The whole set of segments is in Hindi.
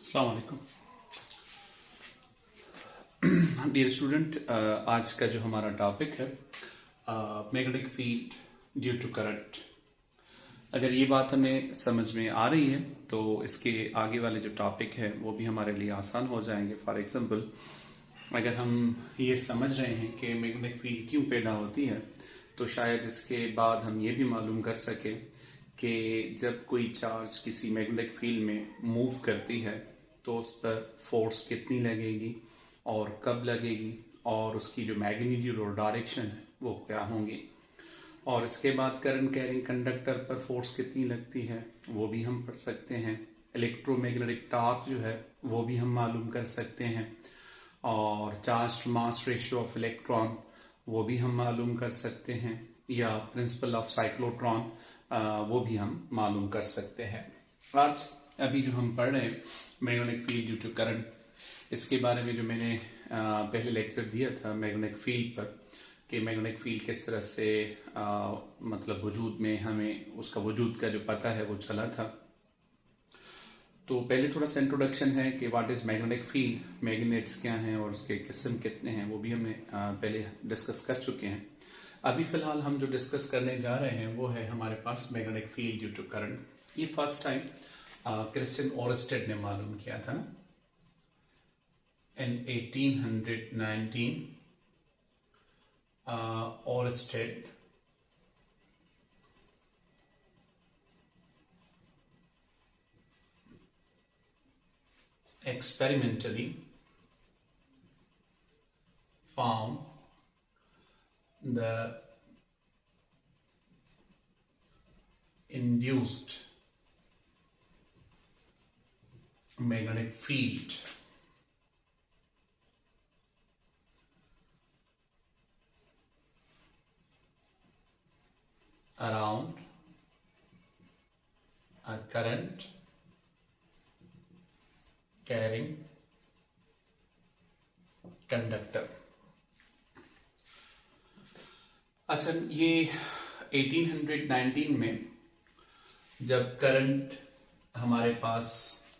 अस्सलाम वालेकुम डियर स्टूडेंट। आज का जो हमारा टॉपिक है magnetic field due to current. अगर ये बात हमें समझ में आ रही है तो इसके आगे वाले जो टॉपिक है वो भी हमारे लिए आसान हो जाएंगे। फॉर एग्जांपल, अगर हम ये समझ रहे हैं कि मैग्नेटिक फील्ड क्यों पैदा होती है तो शायद इसके बाद हम ये भी मालूम कर सकें कि जब कोई चार्ज किसी मैग्नेटिक फील्ड में मूव करती है तो उस पर फोर्स कितनी लगेगी और कब लगेगी और उसकी जो मैग्नीट्यूड और डायरेक्शन है वो क्या होंगी। और इसके बाद करंट कैरिंग कंडक्टर पर फोर्स कितनी लगती है वो भी हम पढ़ सकते हैं। इलेक्ट्रोमैग्नेटिक टॉर्क जो है वो भी हम मालूम कर सकते हैं। और charge to mass ratio of electron वो भी हम मालूम कर सकते हैं, या प्रिंसिपल ऑफ साइक्लोट्रॉन वो भी हम मालूम कर सकते हैं। आज अभी जो हम पढ़ रहे हैं magnetic field due to current, इसके बारे में जो मैंने पहले लेक्चर दिया था मैग्नेटिक फील्ड पर कि मैग्नेटिक फील्ड किस तरह से मतलब वजूद में हमें उसका वजूद का जो पता है वो चला था। तो पहले थोड़ा सा इंट्रोडक्शन है कि what is magnetic field, magnets क्या हैं और उसके किस्म कितने हैं वो भी हमने पहले डिस्कस कर चुके हैं। अभी फिलहाल हम जो डिस्कस करने जा रहे हैं वो है हमारे पास magnetic field due to current. ये फर्स्ट टाइम क्रिश्चियन ओरस्टेड ने मालूम किया था ना in 1819। Oersted experimentally found the induced magnetic field around a current carrying conductor। अच्छा, ये 1819 में जब करंट हमारे पास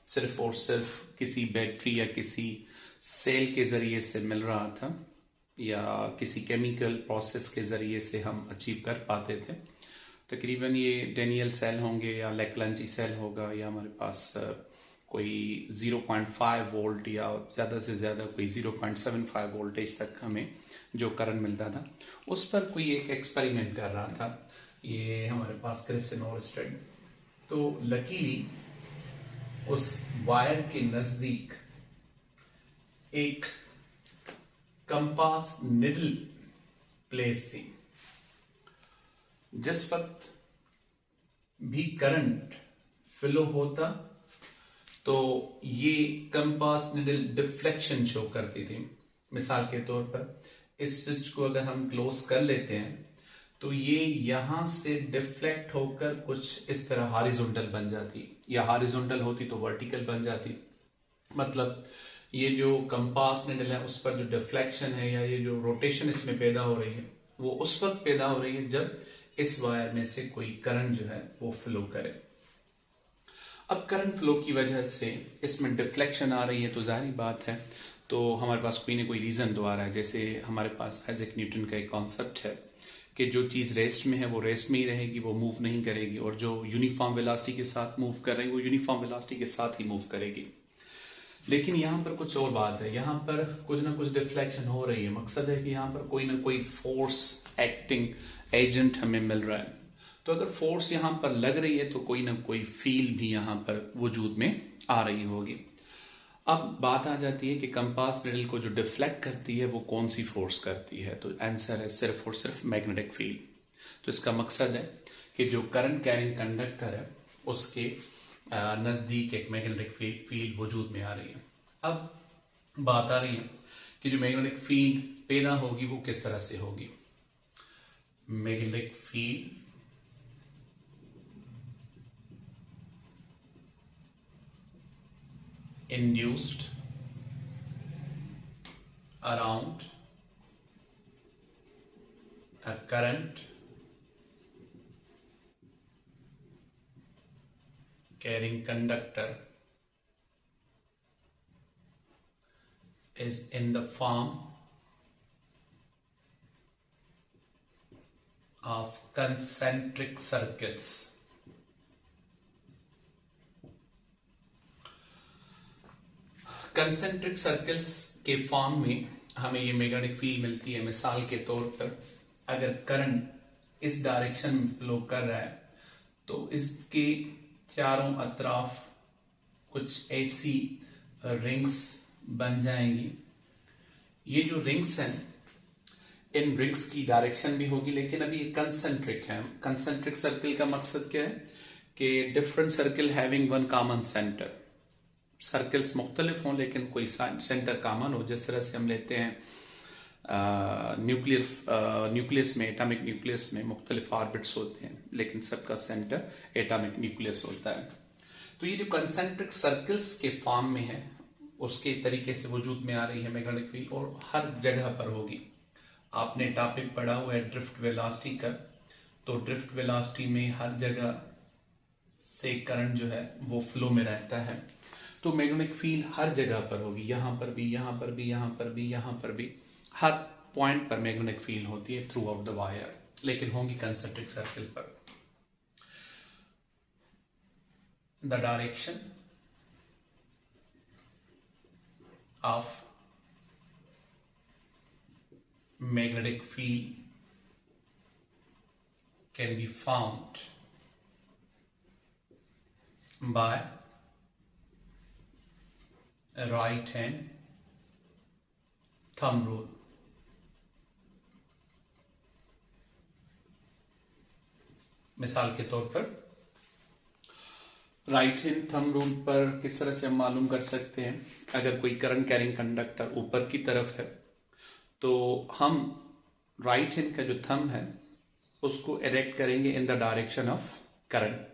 सिर्फ और सिर्फ किसी बैटरी या किसी सेल के जरिए से मिल रहा था या किसी केमिकल प्रोसेस के जरिए से हम अचीव कर पाते थे, तकरीबन ये डेनियल सेल होंगे या लेक्लांची सेल होगा या हमारे पास कोई 0.5 वोल्ट या ज़्यादा से ज़्यादा कोई 0.75 वोल्टेज तक हमें जो करंट मिलता था, उस पर कोई एक एक्सपेरिमेंट कर रहा था ये हमारे पास क्रिश्चियन ओरस्टेड। तो लकीली उस वायर के नजदीक एक कंपास निडल प्लेस थी। जिस वक्त भी करंट फ्लो होता तो ये कंपास निडल डिफ्लेक्शन शो करती थी। मिसाल के तौर पर इस स्विच को अगर हम क्लोज कर लेते हैं तो ये यहां से डिफ्लेक्ट होकर कुछ इस तरह हॉरिजॉन्टल बन जाती, या हॉरिजॉन्टल होती तो वर्टिकल बन जाती। मतलब ये जो कंपास निडल है उस पर जो डिफ्लेक्शन है या ये जो रोटेशन इसमें पैदा हो रही है वो उस वक्त पैदा हो रही है जब इस वायर में से कोई करंट जो है वो फ्लो करे। अब करंट फ्लो की वजह से इसमें डिफ्लेक्शन आ रही है तो जाहिर बात है तो हमारे पास कोई ना कोई रीजन तो आ रहा है। जैसे हमारे पास आइजैक न्यूटन का एक कॉन्सेप्ट है कि जो चीज रेस्ट में है वो रेस्ट में ही रहेगी, वो मूव नहीं करेगी, और जो यूनिफॉर्म वेलोसिटी के साथ मूव कर रही है वो यूनिफॉर्म वेलोसिटी के साथ ही मूव करेगी। लेकिन यहाँ पर कुछ और बात है, यहाँ पर कुछ ना कुछ डिफ्लेक्शन हो रही है। मकसद है कि यहाँ पर कोई ना कोई फोर्स एक्टिंग एजेंट हमें मिल रहा है। तो अगर फोर्स यहाँ पर लग रही है तो कोई ना कोई फील भी यहाँ पर वजूद में आ रही होगी। अब बात आ जाती है कि कंपास निडल को जो डिफ्लेक्ट करती है वो कौन सी फोर्स करती है, तो आंसर है सिर्फ और सिर्फ मैग्नेटिक फील्ड। तो इसका मकसद है कि जो करंट कैरिंग कंडक्टर है उसके नजदीक एक मैग्नेटिक फील्ड वजूद में आ रही है। अब बात आ रही है कि जो मैग्नेटिक फील्ड पैदा होगी वो किस तरह से होगी। Magnetic field induced around a current carrying conductor is in the form of concentric circles. Concentric circles के फॉर्म में हमें ये मैग्नेटिक फील्ड मिलती है। मिसाल के तौर पर अगर करंट इस डायरेक्शन में फ्लो कर रहा है तो इसके चारों अतराफ कुछ ऐसी रिंग्स बन जाएंगी। ये जो रिंग्स हैं, इन रिंग्स की डायरेक्शन भी होगी, लेकिन अभी ये कंसेंट्रिक है। कंसेंट्रिक सर्कल का मकसद क्या है कि different circle having one common centre. Circles मुख्तलिफ हों लेकिन कोई सेंटर कॉमन हो। जिस तरह से हम लेते हैं न्यूक्लियस में, एटॉमिक न्यूक्लियस में मुख्तलिफ ऑर्बिट्स होते हैं, लेकिन सबका सेंटर एटॉमिक न्यूक्लियस होता है। तो ये जो कंसेंट्रिक सर्कल्स के फॉर्म में है, उसके तरीके से वजूद में आ रही है मैग्नेटिक फील्ड, और हर जगह पर होगी। आपने टॉपिक पढ़ा हुआ है ड्रिफ्ट वेलोसिटी का, तो ड्रिफ्ट वेलोसिटी में हर जगह से करंट जो है वो फ्लो में रहता है। तो मैग्नेटिक फील्ड हर जगह पर होगी, यहां पर भी, यहां पर भी, यहां पर भी, यहां पर भी, हर पॉइंट पर मैग्नेटिक फील्ड होती है थ्रू आउट द वायर, लेकिन होंगी कंसेंट्रिक सर्कल पर। The direction of magnetic field can be found by a right hand thumb rule. मिसाल के तौर पर राइट हैंड थंब रूल पर किस तरह से हम मालूम कर सकते हैं? अगर कोई करंट कैरिंग कंडक्टर ऊपर की तरफ है तो हम राइट हैंड का जो थंब है उसको इरेक्ट करेंगे in the direction of current,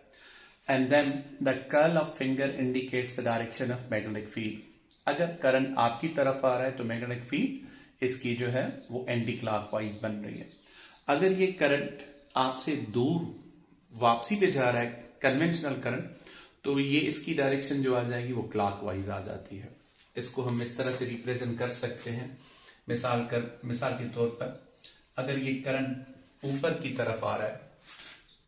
and then the curl of finger indicates the direction of magnetic field. अगर करंट आपकी तरफ आ रहा है तो मैग्नेटिक फील्ड इसकी जो है वो एंटी क्लॉकवाइज बन रही है। अगर ये करंट आपसे दूर वापसी पे जा रहा है, कन्वेंशनल करंट, तो ये इसकी डायरेक्शन जो आ जाएगी वो क्लॉकवाइज आ जाती है। इसको हम इस तरह से रिप्रेजेंट कर सकते हैं। मिसाल के तौर पर अगर ये करंट ऊपर की तरफ आ रहा है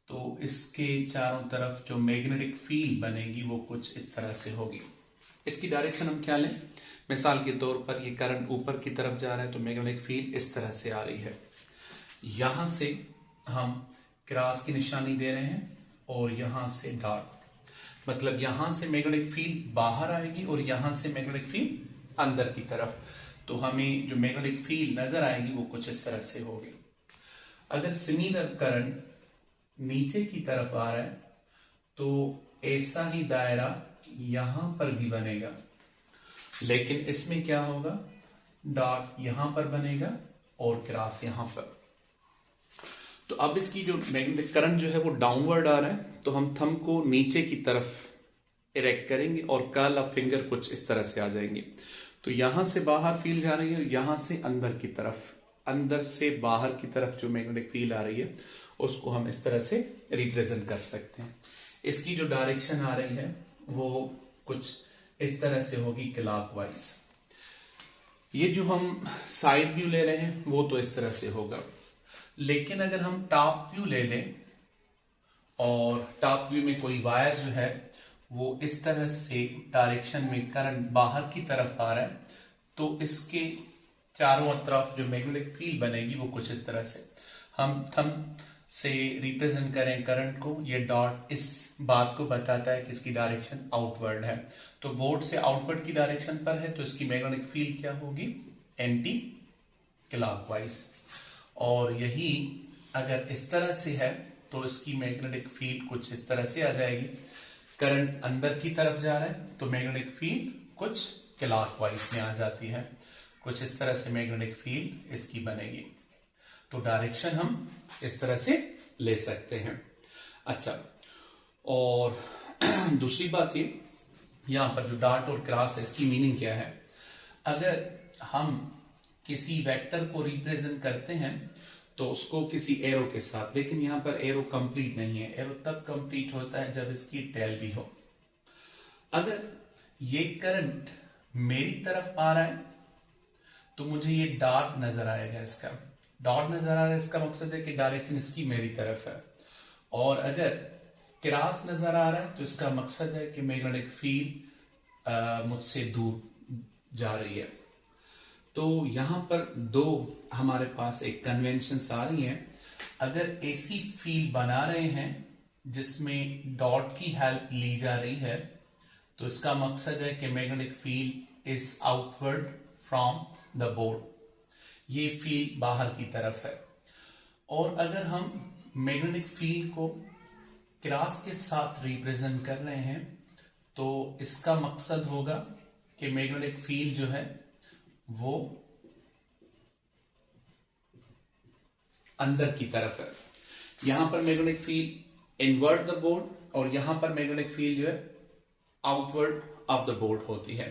तो इसके चारों तरफ जो मैग्नेटिक फील्ड बनेगी वो कुछ इस तरह से होगी। इसकी डायरेक्शन हम क्या लें? मिसाल के तौर पर ये करंट ऊपर की तरफ जा रहा है तो मैग्नेटिक फील्ड इस तरह से आ रही है। यहां से हम क्रॉस की निशानी दे रहे हैं और यहां से डॉट, मतलब यहां से मैग्नेटिक फील्ड बाहर आएगी और यहां से मैग्नेटिक फील्ड अंदर की तरफ। तो हमें जो मैग्नेटिक फील्ड नजर आएगी वो कुछ इस तरह से होगी। अगर सिमिलर करंट नीचे की तरफ आ रहा है तो ऐसा ही दायरा यहां पर भी बनेगा, लेकिन इसमें क्या होगा, डॉट यहां पर बनेगा और क्रॉस यहां पर। तो अब इसकी जो मैग्नेटिक करंट जो है वो डाउनवर्ड आ रहा है, तो हम थंब को नीचे की तरफ इरेक्ट करेंगे और कर्ल ऑफ फिंगर कुछ इस तरह से आ जाएंगे। तो यहां से बाहर फील्ड जा रही है, यहां से अंदर की तरफ, अंदर से बाहर की तरफ जो मैग्नेटिक फील्ड आ रही है उसको हम इस तरह से रिप्रेजेंट कर सकते हैं। इसकी जो डायरेक्शन आ रही है वो कुछ इस तरह से होगी क्लॉकवाइज। ये जो हम साइड व्यू ले रहे हैं वो तो इस तरह से होगा, लेकिन अगर हम टॉप व्यू ले लें और टॉप व्यू में कोई वायर जो है वो इस तरह से डायरेक्शन में करंट बाहर की तरफ आ रहा है तो इसके चारों तरफ जो मैग्नेटिक फील्ड बनेगी वो कुछ इस तरह से। हम थंब से रिप्रेजेंट करें करंट को, ये डॉट इस बात को बताता है कि इसकी डायरेक्शन आउटवर्ड है। तो बोर्ड से आउटवर्ड की डायरेक्शन पर है तो इसकी मैग्नेटिक फील्ड क्या होगी? Anti clockwise. और यही अगर इस तरह से है तो इसकी मैग्नेटिक फील्ड कुछ इस तरह से आ जाएगी। करंट अंदर की तरफ जा रहा है तो मैग्नेटिक फील्ड कुछ क्लॉकवाइज में आ जाती है, कुछ इस तरह से मैग्नेटिक फील्ड इसकी बनेगी। तो डायरेक्शन हम इस तरह से ले सकते हैं। अच्छा, और दूसरी बात ये, यहां पर जो डॉट और क्रॉस है इसकी मीनिंग क्या है? अगर हम किसी वेक्टर को रिप्रेजेंट करते हैं तो उसको किसी एरो के साथ, लेकिन यहां पर एरो कंप्लीट नहीं है। एरो तब कंप्लीट होता है जब इसकी टेल भी हो। अगर ये करंट मेरी तरफ आ रहा है तो मुझे ये डॉट नजर आएगा, इसका डॉट नजर आ रहा है, इसका मकसद है कि डायरेक्शन इसकी मेरी तरफ है। और अगर क्रॉस नजर आ रहा है तो इसका मकसद है कि मैग्नेटिक फील्ड मुझसे दूर जा रही है। तो यहां पर दो हमारे पास एक कन्वेंशन आ रही हैं। अगर ऐसी फील्ड बना रहे हैं जिसमें डॉट की हेल्प ली जा रही है तो इसका मकसद है कि magnetic field is outward from the board, ये फील्ड बाहर की तरफ है। और अगर हम मैग्नेटिक फील्ड को क्रॉस के साथ रिप्रेजेंट कर रहे हैं तो इसका मकसद होगा कि मैग्नेटिक फील्ड जो है वो अंदर की तरफ है। यहां पर magnetic field invert the board और यहां पर मैग्नेटिक फील्ड जो है आउटवर्ड ऑफ द बोर्ड होती है।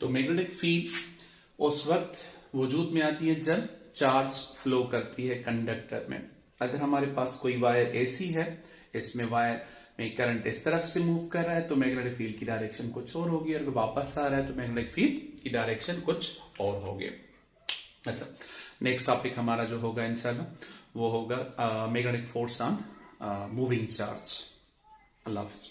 तो मैग्नेटिक फील्ड उस वक्त वजूद में आती है जब चार्ज फ्लो करती है कंडक्टर में। अगर हमारे पास कोई वायर ऐसी है, इसमें वायर में करंट इस तरफ से मूव कर रहा है तो मैग्नेटिक फील्ड की डायरेक्शन कुछ और होगी, और वापस आ रहा है तो मैग्नेटिक फील्ड की डायरेक्शन कुछ और होगी। अच्छा, नेक्स्ट टॉपिक हमारा जो होगा इंशाल्लाह वो होगा magnetic force on moving charge. Allah Hafiz.